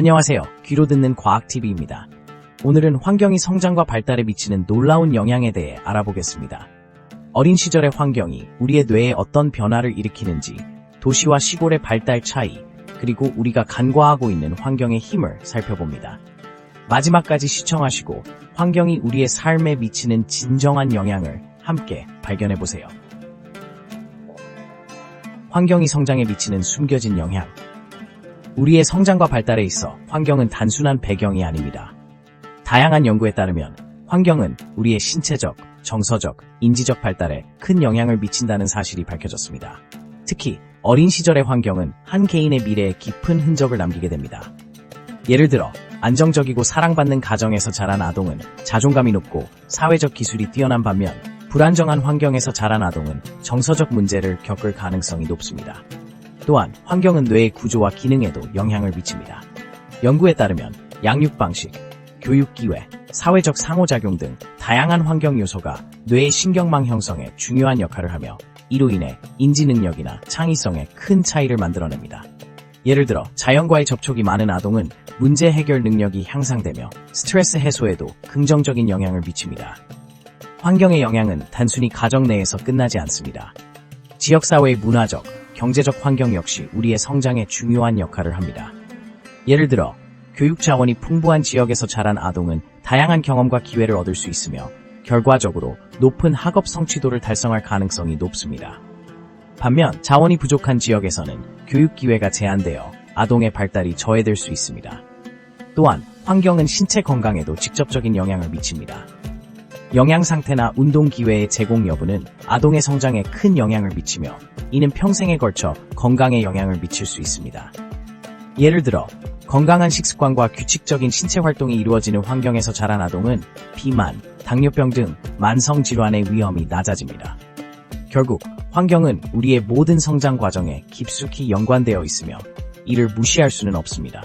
안녕하세요. 귀로 듣는 과학TV입니다. 오늘은 환경이 성장과 발달에 미치는 놀라운 영향에 대해 알아보겠습니다. 어린 시절의 환경이 우리의 뇌에 어떤 변화를 일으키는지, 도시와 시골의 발달 차이, 그리고 우리가 간과하고 있는 환경의 힘을 살펴봅니다. 마지막까지 시청하시고 환경이 우리의 삶에 미치는 진정한 영향을 함께 발견해보세요. 환경이 성장에 미치는 숨겨진 영향. 우리의 성장과 발달에 있어 환경은 단순한 배경이 아닙니다. 다양한 연구에 따르면 환경은 우리의 신체적, 정서적, 인지적 발달에 큰 영향을 미친다는 사실이 밝혀졌습니다. 특히 어린 시절의 환경은 한 개인의 미래에 깊은 흔적을 남기게 됩니다. 예를 들어 안정적이고 사랑받는 가정에서 자란 아동은 자존감이 높고 사회적 기술이 뛰어난 반면, 불안정한 환경에서 자란 아동은 정서적 문제를 겪을 가능성이 높습니다. 또한 환경은 뇌의 구조와 기능에도 영향을 미칩니다. 연구에 따르면 양육 방식, 교육 기회, 사회적 상호작용 등 다양한 환경 요소가 뇌의 신경망 형성에 중요한 역할을 하며, 이로 인해 인지 능력이나 창의성에 큰 차이를 만들어냅니다. 예를 들어 자연과의 접촉이 많은 아동은 문제 해결 능력이 향상되며 스트레스 해소에도 긍정적인 영향을 미칩니다. 환경의 영향은 단순히 가정 내에서 끝나지 않습니다. 지역사회의 문화적, 경제적 환경 역시 우리의 성장에 중요한 역할을 합니다. 예를 들어 교육 자원이 풍부한 지역에서 자란 아동은 다양한 경험과 기회를 얻을 수 있으며, 결과적으로 높은 학업 성취도를 달성할 가능성이 높습니다. 반면 자원이 부족한 지역에서는 교육 기회가 제한되어 아동의 발달이 저해될 수 있습니다. 또한 환경은 신체 건강에도 직접적인 영향을 미칩니다. 영양 상태나 운동 기회의 제공 여부는 아동의 성장에 큰 영향을 미치며, 이는 평생에 걸쳐 건강에 영향을 미칠 수 있습니다. 예를 들어 건강한 식습관과 규칙적인 신체 활동이 이루어지는 환경에서 자란 아동은 비만, 당뇨병 등 만성 질환의 위험이 낮아집니다. 결국 환경은 우리의 모든 성장 과정에 깊숙이 연관되어 있으며 이를 무시할 수는 없습니다.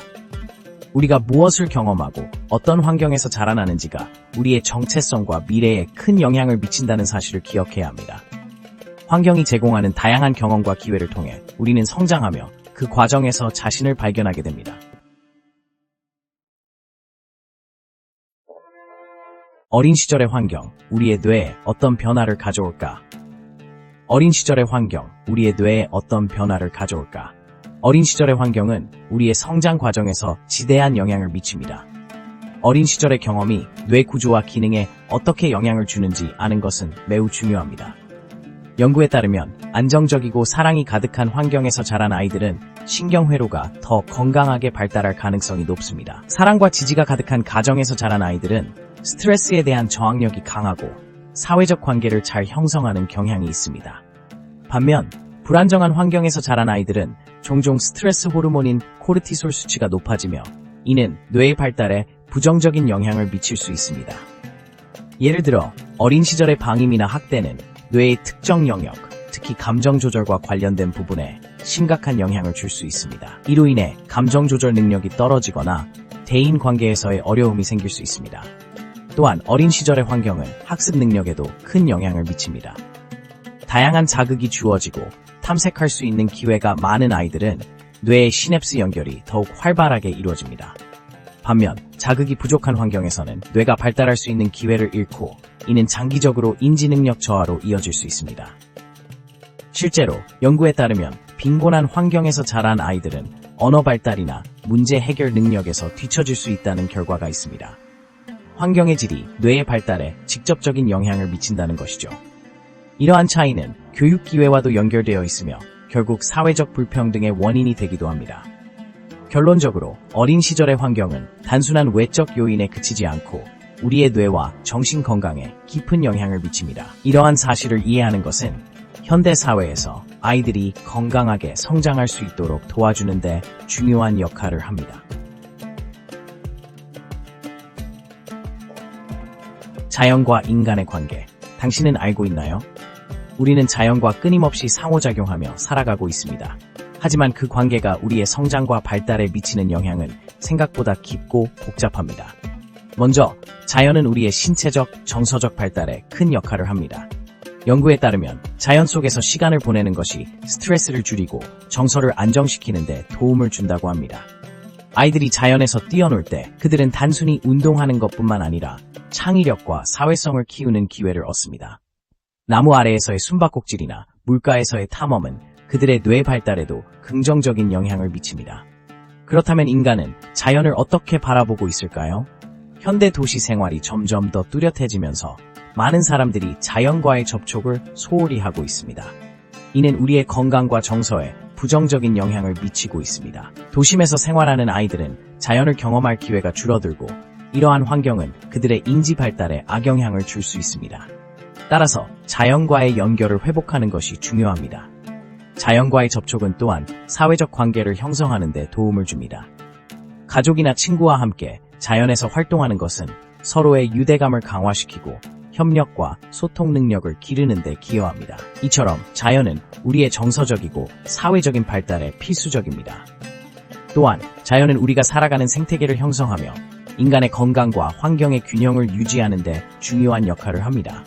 우리가 무엇을 경험하고 어떤 환경에서 자라나는지가 우리의 정체성과 미래에 큰 영향을 미친다는 사실을 기억해야 합니다. 환경이 제공하는 다양한 경험과 기회를 통해 우리는 성장하며 그 과정에서 자신을 발견하게 됩니다. 어린 시절의 환경, 우리의 뇌에 어떤 변화를 가져올까? 어린 시절의 환경, 우리의 뇌에 어떤 변화를 가져올까? 어린 시절의 환경은 우리의 성장 과정에서 지대한 영향을 미칩니다. 어린 시절의 경험이 뇌 구조와 기능에 어떻게 영향을 주는지 아는 것은 매우 중요합니다. 연구에 따르면 안정적이고 사랑이 가득한 환경에서 자란 아이들은 신경회로가 더 건강하게 발달할 가능성이 높습니다. 사랑과 지지가 가득한 가정에서 자란 아이들은 스트레스에 대한 저항력이 강하고 사회적 관계를 잘 형성하는 경향이 있습니다. 반면 불안정한 환경에서 자란 아이들은 종종 스트레스 호르몬인 코르티솔 수치가 높아지며, 이는 뇌의 발달에 부정적인 영향을 미칠 수 있습니다. 예를 들어 어린 시절의 방임이나 학대는 뇌의 특정 영역, 특히 감정 조절과 관련된 부분에 심각한 영향을 줄 수 있습니다. 이로 인해 감정 조절 능력이 떨어지거나 대인 관계에서의 어려움이 생길 수 있습니다. 또한 어린 시절의 환경은 학습 능력에도 큰 영향을 미칩니다. 다양한 자극이 주어지고 탐색할 수 있는 기회가 많은 아이들은 뇌의 시냅스 연결이 더욱 활발하게 이루어집니다. 반면 자극이 부족한 환경에서는 뇌가 발달할 수 있는 기회를 잃고, 이는 장기적으로 인지 능력 저하로 이어질 수 있습니다. 실제로 연구에 따르면 빈곤한 환경에서 자란 아이들은 언어 발달이나 문제 해결 능력에서 뒤처질 수 있다는 결과가 있습니다. 환경의 질이 뇌의 발달에 직접적인 영향을 미친다는 것이죠. 이러한 차이는 교육 기회와도 연결되어 있으며 결국 사회적 불평등의 원인이 되기도 합니다. 결론적으로 어린 시절의 환경은 단순한 외적 요인에 그치지 않고 우리의 뇌와 정신 건강에 깊은 영향을 미칩니다. 이러한 사실을 이해하는 것은 현대 사회에서 아이들이 건강하게 성장할 수 있도록 도와주는 데 중요한 역할을 합니다. 자연과 인간의 관계, 당신은 알고 있나요? 우리는 자연과 끊임없이 상호작용하며 살아가고 있습니다. 하지만 그 관계가 우리의 성장과 발달에 미치는 영향은 생각보다 깊고 복잡합니다. 먼저 자연은 우리의 신체적, 정서적 발달에 큰 역할을 합니다. 연구에 따르면 자연 속에서 시간을 보내는 것이 스트레스를 줄이고 정서를 안정시키는 데 도움을 준다고 합니다. 아이들이 자연에서 뛰어놀 때 그들은 단순히 운동하는 것뿐만 아니라 창의력과 사회성을 키우는 기회를 얻습니다. 나무 아래에서의 숨바꼭질이나 물가에서의 탐험은 그들의 뇌 발달에도 긍정적인 영향을 미칩니다. 그렇다면 인간은 자연을 어떻게 바라보고 있을까요? 현대 도시 생활이 점점 더 뚜렷해지면서 많은 사람들이 자연과의 접촉을 소홀히 하고 있습니다. 이는 우리의 건강과 정서에 부정적인 영향을 미치고 있습니다. 도심에서 생활하는 아이들은 자연을 경험할 기회가 줄어들고 이러한 환경은 그들의 인지 발달에 악영향을 줄 수 있습니다. 따라서 자연과의 연결을 회복하는 것이 중요합니다. 자연과의 접촉은 또한 사회적 관계를 형성하는 데 도움을 줍니다. 가족이나 친구와 함께 자연에서 활동하는 것은 서로의 유대감을 강화시키고 협력과 소통 능력을 기르는 데 기여합니다. 이처럼 자연은 우리의 정서적이고 사회적인 발달에 필수적입니다. 또한 자연은 우리가 살아가는 생태계를 형성하며 인간의 건강과 환경의 균형을 유지하는 데 중요한 역할을 합니다.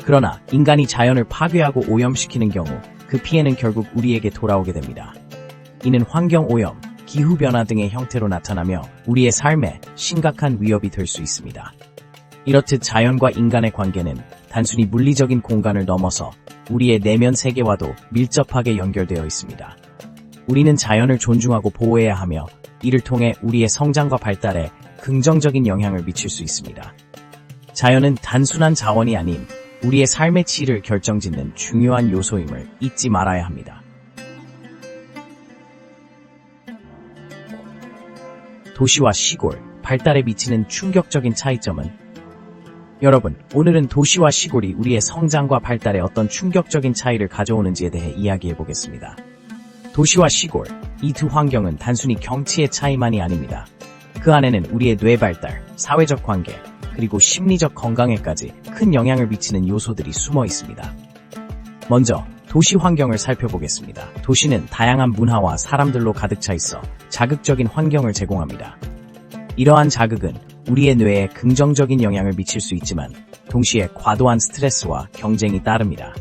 그러나 인간이 자연을 파괴하고 오염시키는 경우 그 피해는 결국 우리에게 돌아오게 됩니다. 이는 환경오염, 기후변화 등의 형태로 나타나며 우리의 삶에 심각한 위협이 될 수 있습니다. 이렇듯 자연과 인간의 관계는 단순히 물리적인 공간을 넘어서 우리의 내면 세계와도 밀접하게 연결되어 있습니다. 우리는 자연을 존중하고 보호해야 하며 이를 통해 우리의 성장과 발달에 긍정적인 영향을 미칠 수 있습니다. 자연은 단순한 자원이 아닌 우리의 삶의 질을 결정짓는 중요한 요소임을 잊지 말아야 합니다. 도시와 시골, 발달에 미치는 충격적인 차이점은? 여러분, 오늘은 도시와 시골이 우리의 성장과 발달에 어떤 충격적인 차이를 가져오는지에 대해 이야기해 보겠습니다. 도시와 시골, 이 두 환경은 단순히 경치의 차이만이 아닙니다. 그 안에는 우리의 뇌 발달, 사회적 관계, 그리고 심리적 건강에까지 큰 영향을 미치는 요소들이 숨어 있습니다. 먼저 도시 환경을 살펴보겠습니다. 도시는 다양한 문화와 사람들로 가득 차 있어 자극적인 환경을 제공합니다. 이러한 자극은 우리의 뇌에 긍정적인 영향을 미칠 수 있지만 동시에 과도한 스트레스와 경쟁이 따릅니다.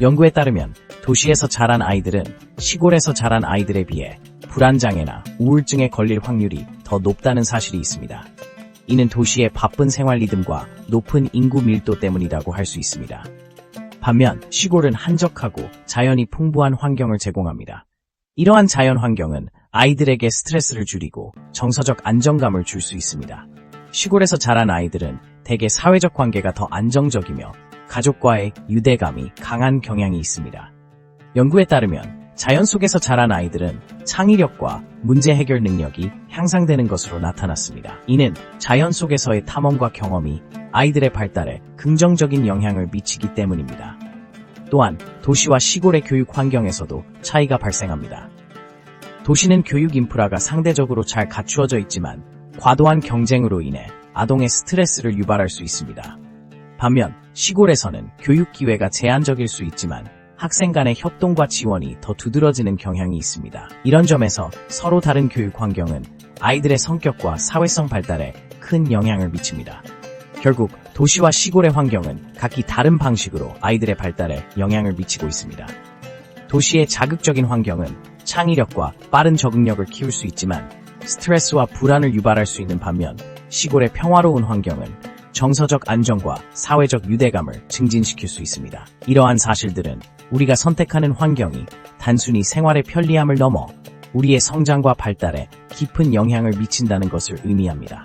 연구에 따르면 도시에서 자란 아이들은 시골에서 자란 아이들에 비해 불안장애나 우울증에 걸릴 확률이 더 높다는 사실이 있습니다. 이는 도시의 바쁜 생활 리듬과 높은 인구 밀도 때문이라고 할 수 있습니다. 반면 시골은 한적하고 자연이 풍부한 환경을 제공합니다. 이러한 자연 환경은 아이들에게 스트레스를 줄이고 정서적 안정감을 줄 수 있습니다. 시골에서 자란 아이들은 대개 사회적 관계가 더 안정적이며 가족과의 유대감이 강한 경향이 있습니다. 연구에 따르면 자연 속에서 자란 아이들은 창의력과 문제 해결 능력이 향상되는 것으로 나타났습니다. 이는 자연 속에서의 탐험과 경험이 아이들의 발달에 긍정적인 영향을 미치기 때문입니다. 또한 도시와 시골의 교육 환경에서도 차이가 발생합니다. 도시는 교육 인프라가 상대적으로 잘 갖추어져 있지만 과도한 경쟁으로 인해 아동의 스트레스를 유발할 수 있습니다. 반면 시골에서는 교육 기회가 제한적일 수 있지만 학생 간의 협동과 지원이 더 두드러지는 경향이 있습니다. 이런 점에서 서로 다른 교육 환경은 아이들의 성격과 사회성 발달에 큰 영향을 미칩니다. 결국 도시와 시골의 환경은 각기 다른 방식으로 아이들의 발달에 영향을 미치고 있습니다. 도시의 자극적인 환경은 창의력과 빠른 적응력을 키울 수 있지만 스트레스와 불안을 유발할 수 있는 반면 시골의 평화로운 환경은 정서적 안정과 사회적 유대감을 증진시킬 수 있습니다. 이러한 사실들은 우리가 선택하는 환경이 단순히 생활의 편리함을 넘어 우리의 성장과 발달에 깊은 영향을 미친다는 것을 의미합니다.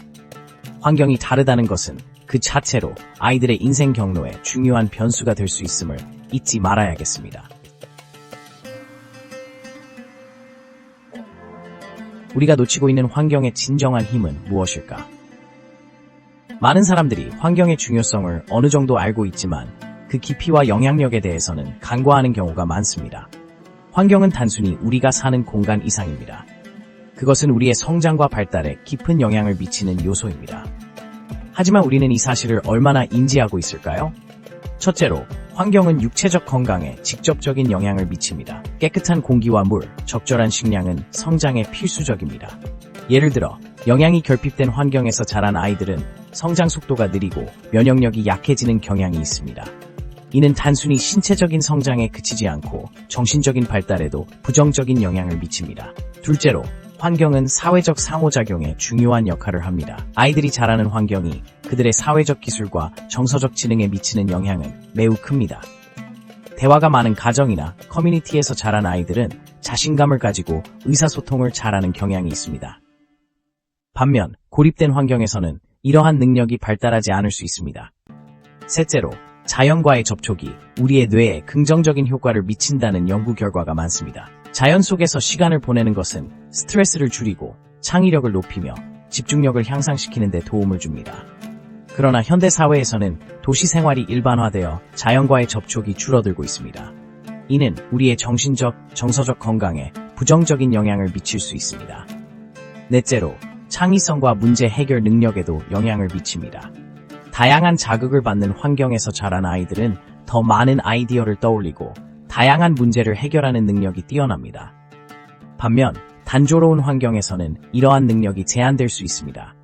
환경이 다르다는 것은 그 자체로 아이들의 인생 경로에 중요한 변수가 될 수 있음을 잊지 말아야겠습니다. 우리가 놓치고 있는 환경의 진정한 힘은 무엇일까? 많은 사람들이 환경의 중요성을 어느 정도 알고 있지만 그 깊이와 영향력에 대해서는 간과하는 경우가 많습니다. 환경은 단순히 우리가 사는 공간 이상입니다. 그것은 우리의 성장과 발달에 깊은 영향을 미치는 요소입니다. 하지만 우리는 이 사실을 얼마나 인지하고 있을까요? 첫째로, 환경은 육체적 건강에 직접적인 영향을 미칩니다. 깨끗한 공기와 물, 적절한 식량은 성장에 필수적입니다. 예를 들어, 영양이 결핍된 환경에서 자란 아이들은 성장 속도가 느리고 면역력이 약해지는 경향이 있습니다. 이는 단순히 신체적인 성장에 그치지 않고 정신적인 발달에도 부정적인 영향을 미칩니다. 둘째로, 환경은 사회적 상호작용에 중요한 역할을 합니다. 아이들이 자라는 환경이 그들의 사회적 기술과 정서적 지능에 미치는 영향은 매우 큽니다. 대화가 많은 가정이나 커뮤니티에서 자란 아이들은 자신감을 가지고 의사소통을 잘하는 경향이 있습니다. 반면 고립된 환경에서는 이러한 능력이 발달하지 않을 수 있습니다. 셋째로, 자연과의 접촉이 우리의 뇌에 긍정적인 효과를 미친다는 연구 결과가 많습니다. 자연 속에서 시간을 보내는 것은 스트레스를 줄이고 창의력을 높이며 집중력을 향상시키는 데 도움을 줍니다. 그러나 현대 사회에서는 도시 생활이 일반화되어 자연과의 접촉이 줄어들고 있습니다. 이는 우리의 정신적, 정서적 건강에 부정적인 영향을 미칠 수 있습니다. 넷째로, 창의성과 문제 해결 능력에도 영향을 미칩니다. 다양한 자극을 받는 환경에서 자란 아이들은 더 많은 아이디어를 떠올리고 다양한 문제를 해결하는 능력이 뛰어납니다. 반면 단조로운 환경에서는 이러한 능력이 제한될 수 있습니다.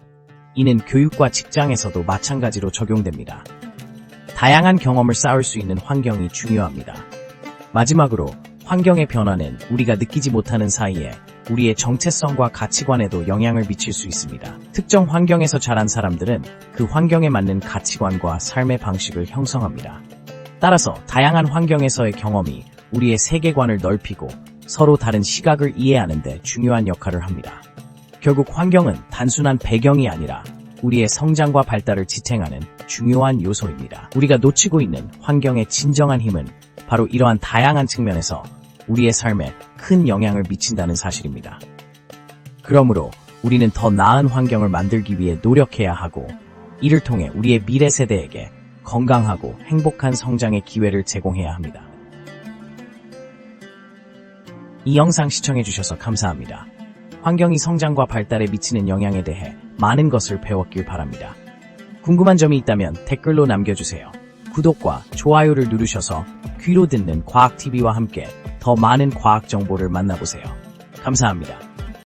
이는 교육과 직장에서도 마찬가지로 적용됩니다. 다양한 경험을 쌓을 수 있는 환경이 중요합니다. 마지막으로, 환경의 변화는 우리가 느끼지 못하는 사이에 우리의 정체성과 가치관에도 영향을 미칠 수 있습니다. 특정 환경에서 자란 사람들은 그 환경에 맞는 가치관과 삶의 방식을 형성합니다. 따라서 다양한 환경에서의 경험이 우리의 세계관을 넓히고 서로 다른 시각을 이해하는 데 중요한 역할을 합니다. 결국 환경은 단순한 배경이 아니라 우리의 성장과 발달을 지탱하는 중요한 요소입니다. 우리가 놓치고 있는 환경의 진정한 힘은 바로 이러한 다양한 측면에서 우리의 삶에 큰 영향을 미친다는 사실입니다. 그러므로 우리는 더 나은 환경을 만들기 위해 노력해야 하고, 이를 통해 우리의 미래 세대에게 건강하고 행복한 성장의 기회를 제공해야 합니다. 이 영상 시청해주셔서 감사합니다. 환경이 성장과 발달에 미치는 영향에 대해 많은 것을 배웠길 바랍니다. 궁금한 점이 있다면 댓글로 남겨주세요. 구독과 좋아요를 누르셔서 귀로 듣는 과학TV와 함께 더 많은 과학 정보를 만나보세요. 감사합니다.